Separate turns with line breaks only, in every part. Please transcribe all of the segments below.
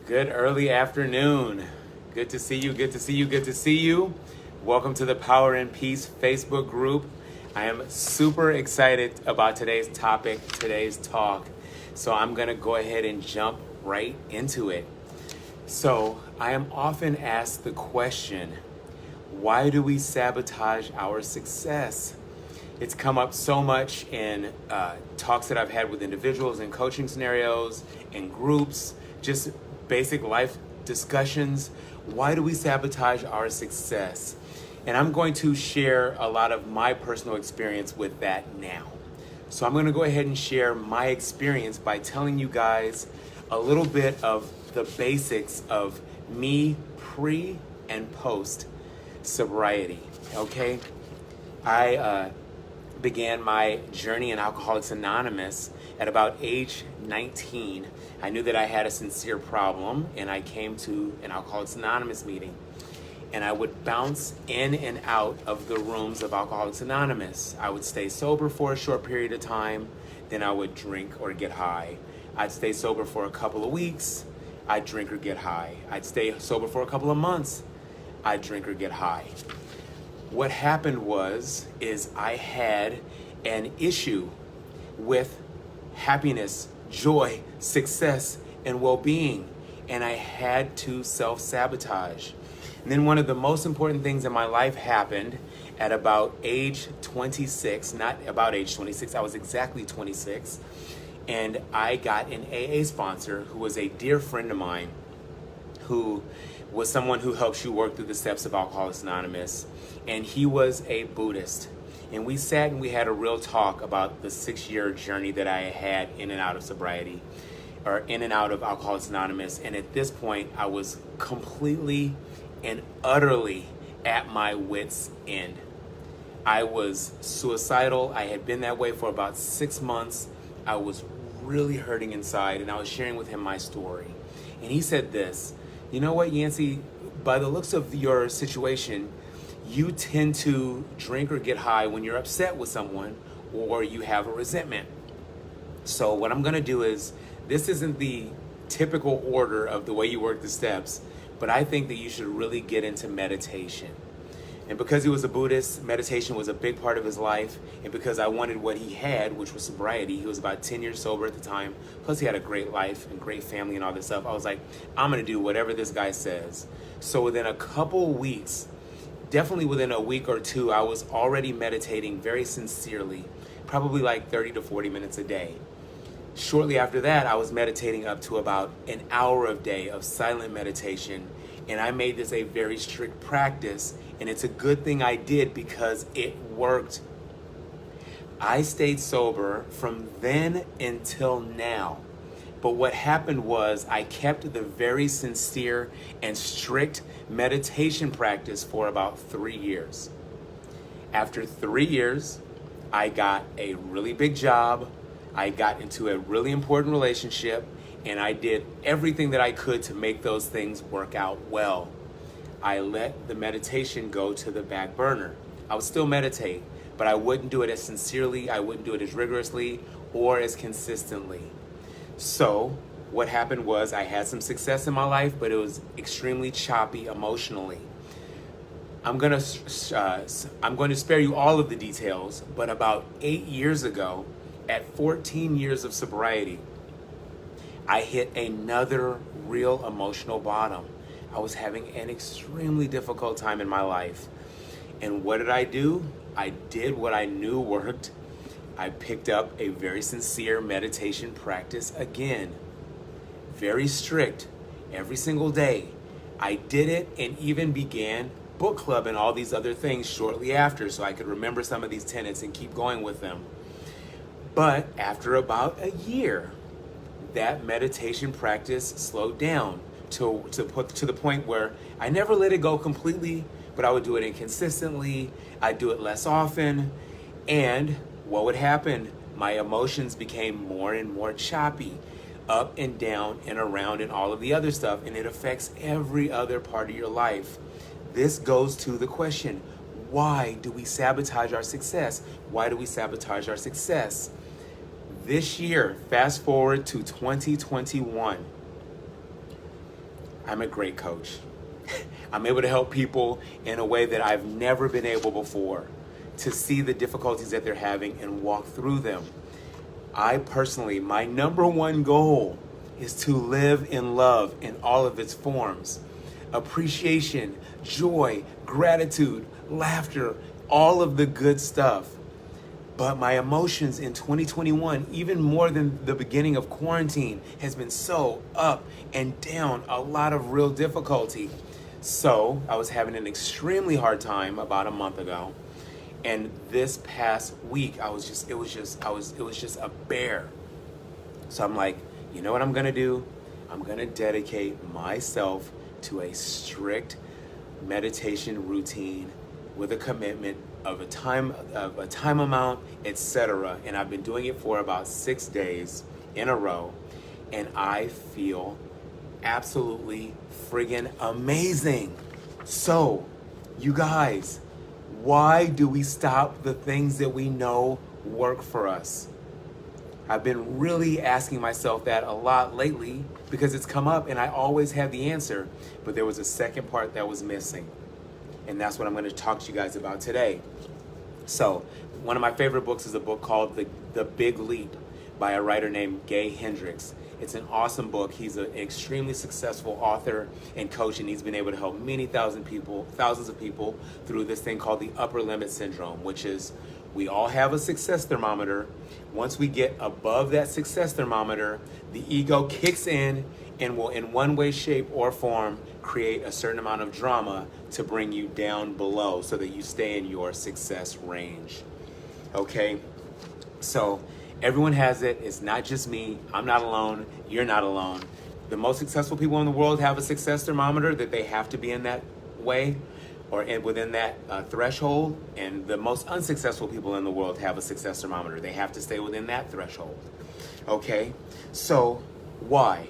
Good early afternoon. Good to see you, good to see you, good to see you. Welcome to the Power and Peace Facebook group. I am super excited about today's topic, today's talk. So I'm going to go ahead and jump right into it. So I am often asked the question, why do we sabotage our success? It's come up so much in talks that I've had with individuals in coaching scenarios, in groups, just basic life discussions. Why do we sabotage our success? And I'm going to share a lot of my personal experience with that now. So I'm going to go ahead and share my experience by telling you guys a little bit of the basics of me pre and post sobriety, okay? I began my journey in Alcoholics Anonymous at about age 19. I knew that I had a sincere problem, and I came to an Alcoholics Anonymous meeting. And I would bounce in and out of the rooms of Alcoholics Anonymous. I would stay sober for a short period of time, then I would drink or get high. I'd stay sober for a couple of weeks, I'd drink or get high. I'd stay sober for a couple of months, I'd drink or get high. What happened is I had an issue with happiness, joy, success, and well-being, and I had to self-sabotage. And then one of the most important things in my life happened at about age 26, not about age 26, I was exactly 26, and I got an AA sponsor who was a dear friend of mine, who was someone who helps you work through the steps of Alcoholics Anonymous. And he was a Buddhist. And we sat and we had a real talk about the 6-year journey that I had in and out of sobriety, or in and out of Alcoholics Anonymous. And at this point, I was completely and utterly at my wit's end. I was suicidal. I had been that way for about 6 months. I was really hurting inside, and I was sharing with him my story. And he said this, you know what, Yancy, by the looks of your situation, you tend to drink or get high when you're upset with someone or you have a resentment. So what I'm gonna do is, this isn't the typical order of the way you work the steps, but I think that you should really get into meditation. And because he was a Buddhist, meditation was a big part of his life. And because I wanted what he had, which was sobriety, he was about 10 years sober at the time. Plus he had a great life and great family and all this stuff. I was like, I'm gonna do whatever this guy says. So within a couple weeks, definitely within a week or two, I was already meditating very sincerely, probably like 30 to 40 minutes a day. Shortly after that, I was meditating up to about an hour a day of silent meditation. And I made this a very strict practice, and it's a good thing I did because it worked. I stayed sober from then until now. But what happened was I kept the very sincere and strict meditation practice for about 3 years. After 3 years, I got a really big job. I got into a really important relationship, and I did everything that I could to make those things work out well. I let the meditation go to the back burner. I would still meditate, but I wouldn't do it as sincerely, I wouldn't do it as rigorously, or as consistently. So what happened was I had some success in my life, but it was extremely choppy emotionally. I'm going to spare you all of the details, but about 8 years ago, at 14 years of sobriety, I hit another real emotional bottom. I was having an extremely difficult time in my life. And what did I do? I did what I knew worked. I picked up a very sincere meditation practice again. Very strict, every single day. I did it and even began book club and all these other things shortly after, so I could remember some of these tenets and keep going with them. But after about a year, that meditation practice slowed down to the point where I never let it go completely, but I would do it inconsistently. I'd do it less often. And what would happen? My emotions became more and more choppy, up and down and around and all of the other stuff. And it affects every other part of your life. This goes to the question, why do we sabotage our success? Why do we sabotage our success? This year, fast forward to 2021, I'm a great coach. I'm able to help people in a way that I've never been able before, to see the difficulties that they're having and walk through them. I personally, my number one goal is to live in love in all of its forms. Appreciation, joy, gratitude, laughter, all of the good stuff. But my emotions in 2021, even more than the beginning of quarantine, has been so up and down, a lot of real difficulty. So I was having an extremely hard time about a month ago. And this past week, it was just a bear. So I'm like, you know what I'm gonna do? I'm gonna dedicate myself to a strict meditation routine with a commitment of a time amount, etc. And I've been doing it for about 6 days in a row, and I feel absolutely friggin' amazing. So, you guys, why do we stop the things that we know work for us? I've been really asking myself that a lot lately because it's come up and I always have the answer, but there was a second part that was missing. And that's what I'm going to talk to you guys about today. So, one of my favorite books is a book called The Big Leap by a writer named Gay Hendricks. It's an awesome book. He's an extremely successful author and coach, and he's been able to help thousands of people through this thing called the upper limit syndrome, which is we all have a success thermometer. Once we get above that success thermometer, the ego kicks in and will, in one way, shape, or form, create a certain amount of drama to bring you down below so that you stay in your success range. Okay? So, everyone has it. It's not just me. I'm not alone. You're not alone. The most successful people in the world have a success thermometer that they have to be in that way or within that threshold. And the most unsuccessful people in the world have a success thermometer. They have to stay within that threshold. Okay? So, why?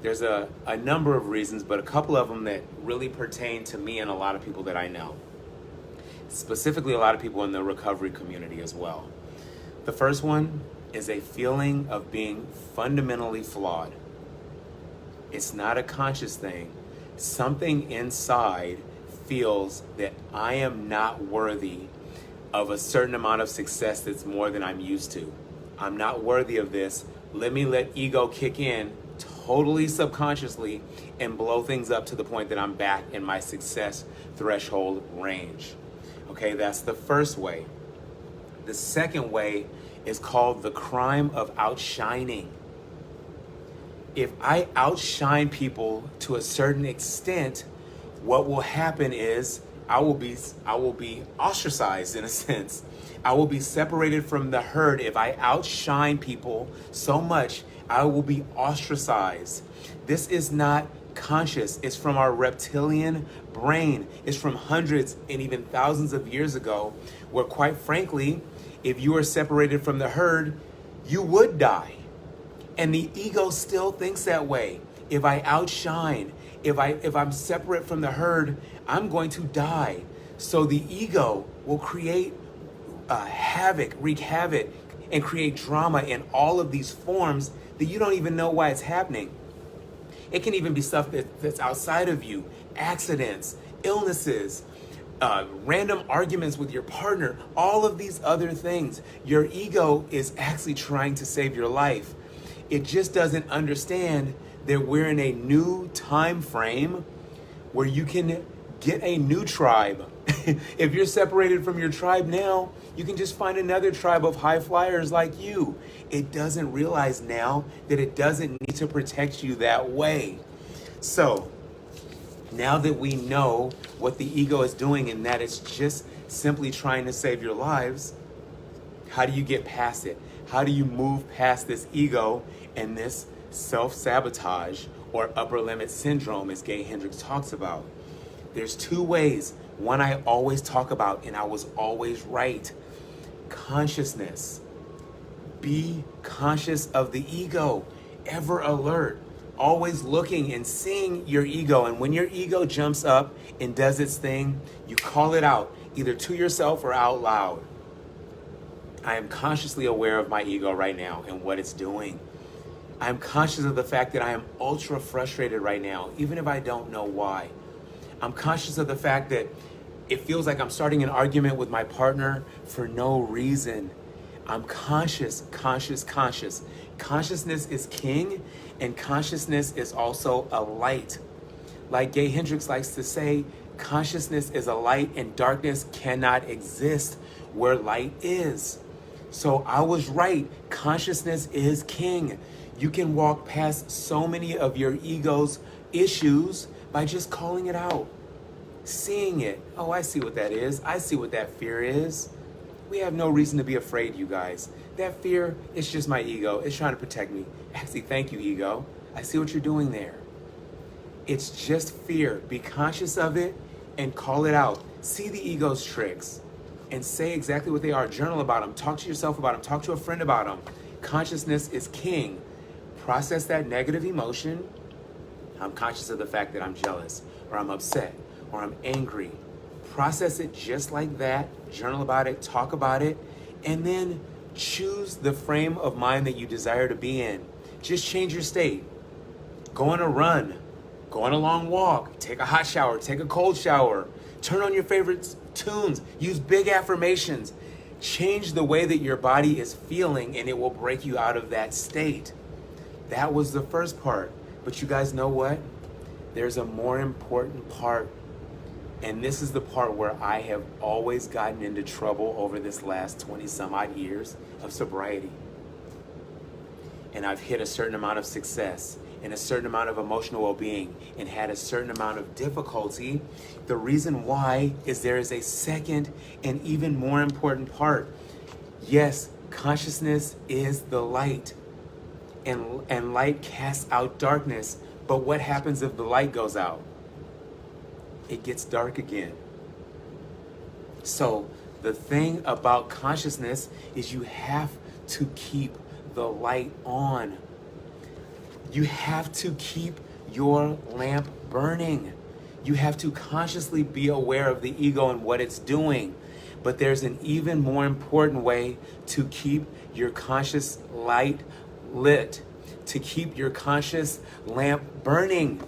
There's a number of reasons, but a couple of them that really pertain to me and a lot of people that I know. Specifically, a lot of people in the recovery community as well. The first one is a feeling of being fundamentally flawed. It's not a conscious thing. Something inside feels that I am not worthy of a certain amount of success that's more than I'm used to. I'm not worthy of this. Let ego kick in totally subconsciously and blow things up to the point that I'm back in my success threshold range. Okay, that's the first way. The second way is called the crime of outshining. If I outshine people to a certain extent, what will happen is I will be ostracized in a sense. I will be separated from the herd. If I outshine people so much, I will be ostracized. This is not conscious. It's from our reptilian brain. It's from hundreds and even thousands of years ago, where quite frankly, if you are separated from the herd, you would die. And the ego still thinks that way. If I outshine, if I'm separate from the herd, I'm going to die. So the ego will create wreak havoc, and create drama in all of these forms that you don't even know why it's happening. It can even be stuff that's outside of you, accidents, illnesses, random arguments with your partner, all of these other things. Your ego is actually trying to save your life. It just doesn't understand that we're in a new time frame where you can get a new tribe. If you're separated from your tribe now, you can just find another tribe of high flyers like you. It doesn't realize now that it doesn't need to protect you that way. So, now that we know what the ego is doing and that it's just simply trying to save your lives, how do you get past it? How do you move past this ego and this self-sabotage or upper limit syndrome, as Gay Hendricks talks about? There's two ways. One I always talk about, and I was always right. Consciousness. Be conscious of the ego. Ever alert. Always looking and seeing your ego. And when your ego jumps up and does its thing, you call it out, either to yourself or out loud. I am consciously aware of my ego right now and what it's doing. I'm conscious of the fact that I am ultra frustrated right now, even if I don't know why. I'm conscious of the fact that it feels like I'm starting an argument with my partner for no reason. I'm conscious. Consciousness is king, and consciousness is also a light. Like Gay Hendricks likes to say, consciousness is a light and darkness cannot exist where light is. So I was right. Consciousness is king. You can walk past so many of your ego's issues by just calling it out, seeing it. Oh, I see what that is. I see what that fear is. We have no reason to be afraid, you guys. That fear, it's just my ego. It's trying to protect me. Actually, thank you, ego. I see what you're doing there. It's just fear. Be conscious of it and call it out. See the ego's tricks and say exactly what they are. Journal about them. Talk to yourself about them. Talk to a friend about them. Consciousness is king. Process that negative emotion. I'm conscious of the fact that I'm jealous, or I'm upset, or I'm angry. Process it just like that. Journal about it. Talk about it. And then choose the frame of mind that you desire to be in. Just change your state. Go on a run. Go on a long walk, take a hot shower, take a cold shower, turn on your favorite tunes, use big affirmations. Change the way that your body is feeling and it will break you out of that state. That was the first part. But you guys know what? There's a more important part. And this is the part where I have always gotten into trouble over this last 20 some odd years of sobriety. And I've hit a certain amount of success and a certain amount of emotional well-being and had a certain amount of difficulty. The reason why is there is a second and even more important part. Yes, consciousness is the light, and light casts out darkness. But what happens if the light goes out? It gets dark again. So the thing about consciousness is you have to keep the light on. You have to keep your lamp burning. You have to consciously be aware of the ego and what it's doing. But there's an even more important way to keep your conscious light lit, to keep your conscious lamp burning.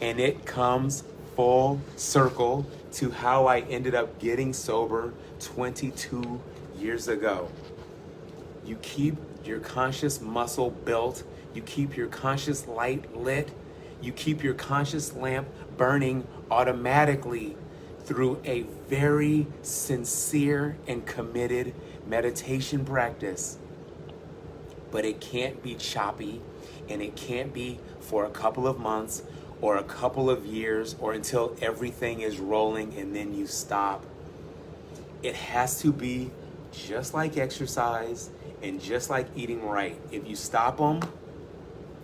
And it comes full circle to how I ended up getting sober 22 years ago. You keep your conscious muscle built. You keep your conscious light lit. You keep your conscious lamp burning automatically through a very sincere and committed meditation practice. But it can't be choppy, and it can't be for a couple of months or a couple of years or until everything is rolling and then you stop. It has to be just like exercise and just like eating right. If you stop them,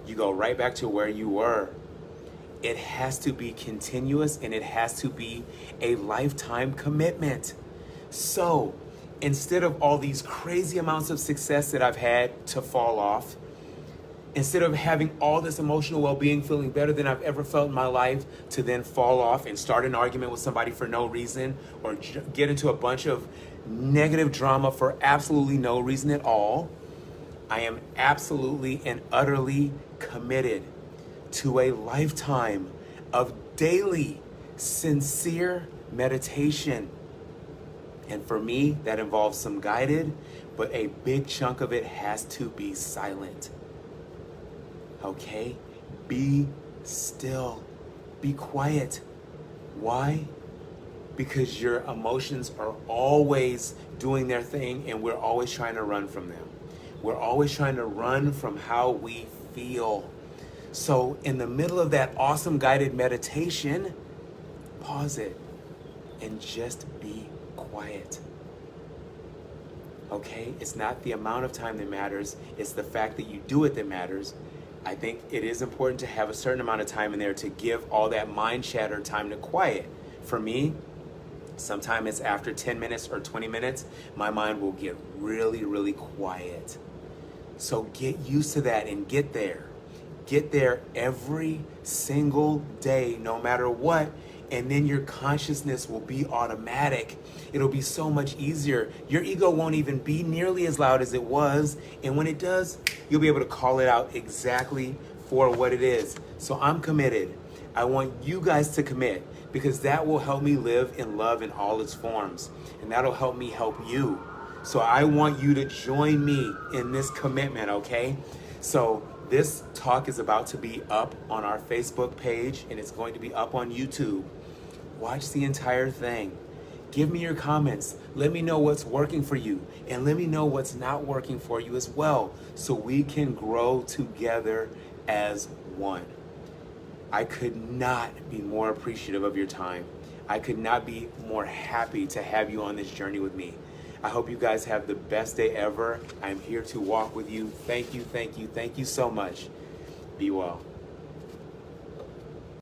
you go right back to where you were. It has to be continuous, and it has to be a lifetime commitment. So instead of all these crazy amounts of success that I've had to fall off, instead of having all this emotional well-being, feeling better than I've ever felt in my life, to then fall off and start an argument with somebody for no reason, or get into a bunch of negative drama for absolutely no reason at all, I am absolutely and utterly committed to a lifetime of daily, sincere meditation. And for me, that involves some guided, but a big chunk of it has to be silent. Okay? Be still. Be quiet. Why? Because your emotions are always doing their thing, and we're always trying to run from them. We're always trying to run from how we feel. So in the middle of that awesome guided meditation, pause it and just be quiet. Okay? It's not the amount of time that matters. It's the fact that you do it that matters. I think it is important to have a certain amount of time in there to give all that mind chatter time to quiet. For me, sometimes it's after 10 minutes or 20 minutes, my mind will get really, really quiet. So get used to that and get there. Get there every single day, no matter what, And then your consciousness will be automatic. It'll be so much easier. Your ego won't even be nearly as loud as it was. And when it does, you'll be able to call it out exactly for what it is. So I'm committed. I want you guys to commit, because that will help me live in love in all its forms. And that'll help me help you. So I want you to join me in this commitment, okay? So this talk is about to be up on our Facebook page, and it's going to be up on YouTube. Watch the entire thing. Give me your comments. Let me know what's working for you, and let me know what's not working for you as well, so we can grow together as one. I could not be more appreciative of your time. I could not be more happy to have you on this journey with me. I hope you guys have the best day ever. I'm here to walk with you. Thank you, thank you, thank you so much. Be well.